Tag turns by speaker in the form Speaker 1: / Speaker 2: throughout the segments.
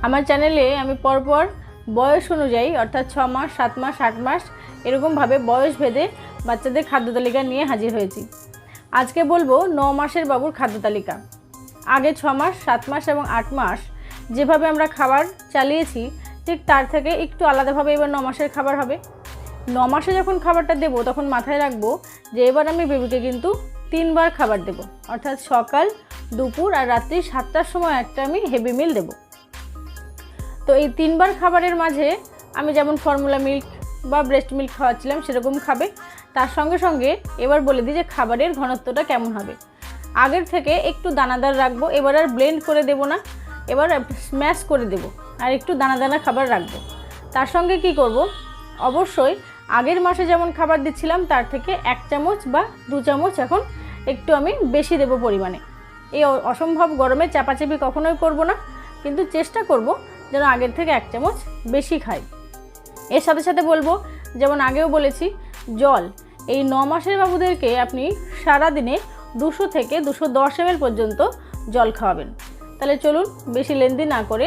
Speaker 1: আমার চ্যানেলে আমি পরপর বয়স অনুযায়ী অর্থাৎ 6 মাস, 7 মাস, 8 মাস এরকমভাবে বয়স ভেদে বাচ্চাদের খাদ্য তালিকা নিয়ে হাজির হয়েছি। আজকে বলবো 9 মাসের বাবুর খাদ্য তালিকা। আগে 6 মাস, 7 মাস এবং 8 মাস যেভাবে আমরা খাবার চালিয়েছি ঠিক তার থেকে একটু আলাদাভাবে এবার 9 মাসের খাবার হবে। 9 মাসে যখন খাবারটা দেবো তখন মাথায় রাখবো যে এবার আমি বেবিকে কিন্তু 3 বার খাবার দেবো, অর্থাৎ সকাল, দুপুর আর রাত্রি 7টার সময় একটা আমি হেভি মিল দেবো। তো এই 3 বার খাবারের মাঝে আমি যেমন ফর্মুলা মিল্ক বা ব্রেস্ট মিল্ক খাওয়াচ্ছিলাম সেরকম খাবে। তার সঙ্গে সঙ্গে এবার বলে দিই যে খাবারের ঘনত্বটা কেমন হবে। আগের থেকে একটু দানাদার রাখবো, এবার আর ব্লেন্ড করে দেবো না, এবার স্ম্যাশ করে দেবো আর একটু দানা দানা খাবার রাখবো। তার সঙ্গে কি করব, অবশ্যই আগের মাসে যেমন খাবার দিচ্ছিলাম তার থেকে 1 চামচ বা 2 চামচ এখন একটু আমি বেশি দেবো পরিমাণে। এই অসম্ভব গরমে চাপাচাপি কখনোই করব না, কিন্তু চেষ্টা করব যেন আগের থেকে 1 চামচ বেশি খাই। এর সাথে সাথে বলবো, যেমন আগেও বলেছি, জল এই 9 মাসের বাবুদেরকে আপনি সারাদিনে 200 থেকে 210 ml পর্যন্ত জল খাওয়াবেন। তাহলে চলুন বেশি লেন্দি না করে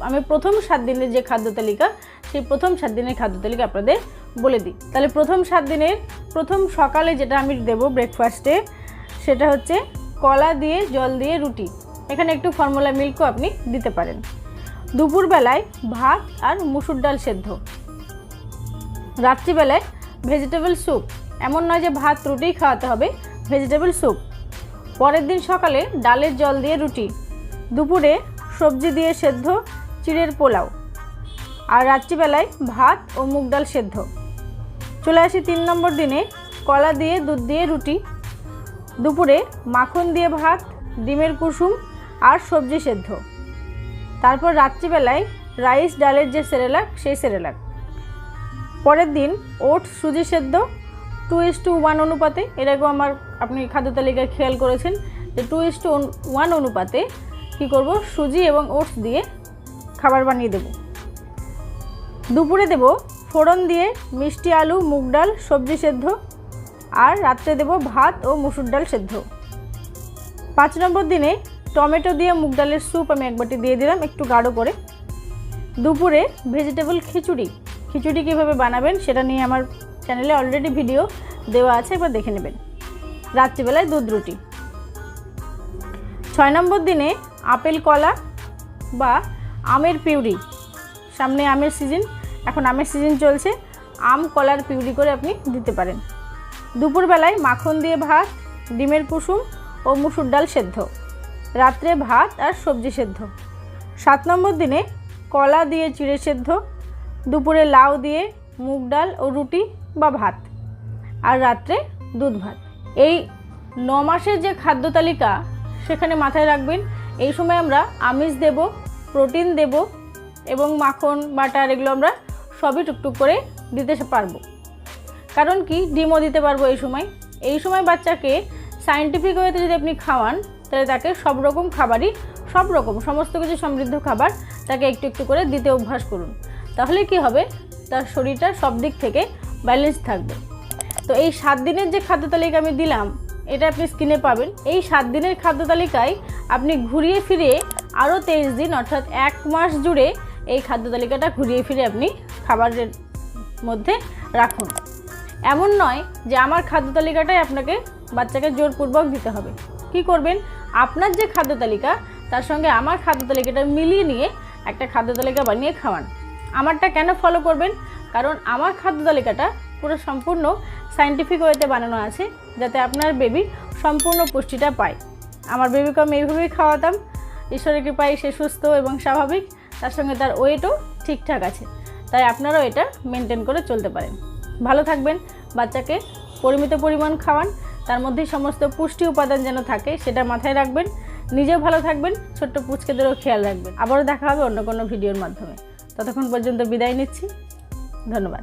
Speaker 1: আমি প্রথম 7 দিনের যে খাদ্য তালিকা সেই প্রথম 7 দিনের খাদ্য তালিকা আপনাদের বলে দিই। তাহলে প্রথম 7 দিনের প্রথম সকালে যেটা আমি দেব ব্রেকফাস্টে সেটা হচ্ছে কলা দিয়ে জল দিয়ে রুটি, এখানে একটু ফর্মুলা মিল্কও আপনি দিতে পারেন। দুপুরবেলায় ভাত আর মুসুর ডাল সেদ্ধ। রাত্রিবেলায় ভেজিটেবল স্যুপ, এমন নয় যে ভাত রুটিই খাওয়াতে হবে, ভেজিটেবল স্যুপ। পরের দিন সকালে ডালের জল দিয়ে রুটি, দুপুরে সবজি দিয়ে সেদ্ধ চিড়ের পোলাও, আর রাত্রিবেলায় ভাত ও মুগ ডাল সেদ্ধ। চলে আসি 3 নম্বর দিনে কলা দিয়ে দুধ দিয়ে রুটি, দুপুরে মাখন দিয়ে ভাত, ডিমের কুসুম আর সবজি সেদ্ধ। তারপর রাত্রিবেলায় রাইস ডালের যে সেরেলাক সেই সেরেলাক। পরের দিন ওটস সুজি সেদ্ধ 2:1 অনুপাতে। এরকম আপনি খাদ্য তালিকায় খেয়াল করেছেন যে 2:1 অনুপাতে কী করব, সুজি এবং ওটস দিয়ে খাবার বানিয়ে দেব। দুপুরে দেব ফোড়ন দিয়ে মিষ্টি আলু, মুগ ডাল, সবজি সেদ্ধ, আর রাত্রে দেব ভাত ও মুসুর ডাল সেদ্ধ। 5 নম্বর দিনে টমেটো দিয়ে মুগ ডালের স্যুপ আমি 1 বাটি দিয়ে দিলাম একটু গাঢ় করে। দুপুরে ভেজিটেবল খিচুড়ি। খিচুড়ি কীভাবে বানাবেন সেটা নিয়ে আমার চ্যানেলে অলরেডি ভিডিও দেওয়া আছে, একবার দেখে নেবেন। রাত্রিবেলায় দুধ রুটি। 6 নম্বর দিনে আপেল কলা বা আমের পিউরি। সামনে আমের সিজন, এখন আমের সিজন চলছে, আম কলার পিউরি করে আপনি দিতে পারেন। দুপুরবেলায় মাখন দিয়ে ভাত, ডিমের কুসুম ও মুসুর ডাল সেদ্ধ, রাত্রে ভাত আর সবজি সেদ্ধ। 7 নম্বর দিনে কলা দিয়ে চিড়ে সেদ্ধ, দুপুরে লাউ দিয়ে মুগ ডাল ও রুটি বা ভাত, আর রাত্রে দুধ ভাত। এই 9 মাসের যে খাদ্য তালিকা সেখানে মাথায় রাখবেন এই সময় আমরা আমিষ দেব, প্রোটিন দেব এবং মাখন, বাটার এগুলো আমরা সবই টুকটুক করে দিতে পারবো। কারণ কি, ডিমও দিতে পারবো এই সময় বাচ্চাকে সায়েন্টিফিক ওয়েতে যদি আপনি খাওয়ান তাহলে তাকে সব রকম খাবারই, সমস্ত কিছু সমৃদ্ধ খাবার তাকে একটু একটু করে দিতে অভ্যাস করুন। তাহলে কি হবে, তার শরীরটা সব দিক থেকে ব্যালেন্স থাকবে। তো এই 7 দিনের যে খাদ্য তালিকা আমি দিলাম এটা আপনি স্ক্রিনে পাবেন। এই 7 দিনের খাদ্য তালিকায় আপনি ঘুরিয়ে ফিরিয়ে আরও 23 দিন অর্থাৎ 1 মাস জুড়ে এই খাদ্য তালিকাটা ঘুরিয়ে ফিরে আপনি খাবারের মধ্যে রাখুন। এমন নয় যে আমার খাদ্য তালিকাটাই আপনাকে বাচ্চাকে জোরপূর্বক দিতে হবে। কি করবেন, আপনার যে খাদ্য তালিকা তার সঙ্গে আমার খাদ্য তালিকাটা মিলিয়ে নিয়ে একটা খাদ্য তালিকা বানিয়ে খাওয়ান। আমারটা কেন ফলো করবেন, কারণ আমার খাদ্য তালিকাটা পুরো সম্পূর্ণ সায়েন্টিফিক ওয়েতে বানানো আছে যাতে আপনার বেবি সম্পূর্ণ পুষ্টিটা পায়। আমার বেবিকে আমি এইভাবেই খাওয়াতাম, ঈশ্বরের কৃপায় সে সুস্থ এবং স্বাভাবিক, তার সঙ্গে তার ওয়েটও ঠিকঠাক আছে। তাই আপনারাও এটা মেনটেন করে চলতে পারেন। ভালো থাকবেন, বাচ্চাকে পরিমিত পরিমাণ খাওয়ান, তার মধ্যে সমস্ত পুষ্টি উপাদান যেন থাকে সেটা মাথায় রাখবেন। নিজেও ভালো থাকবেন, ছোট্ট পুচকেদেরও খেয়াল রাখবেন। আবারও দেখা হবে অন্য কোনো ভিডিওর মাধ্যমে। ততক্ষণ পর্যন্ত বিদায় নিচ্ছি, ধন্যবাদ।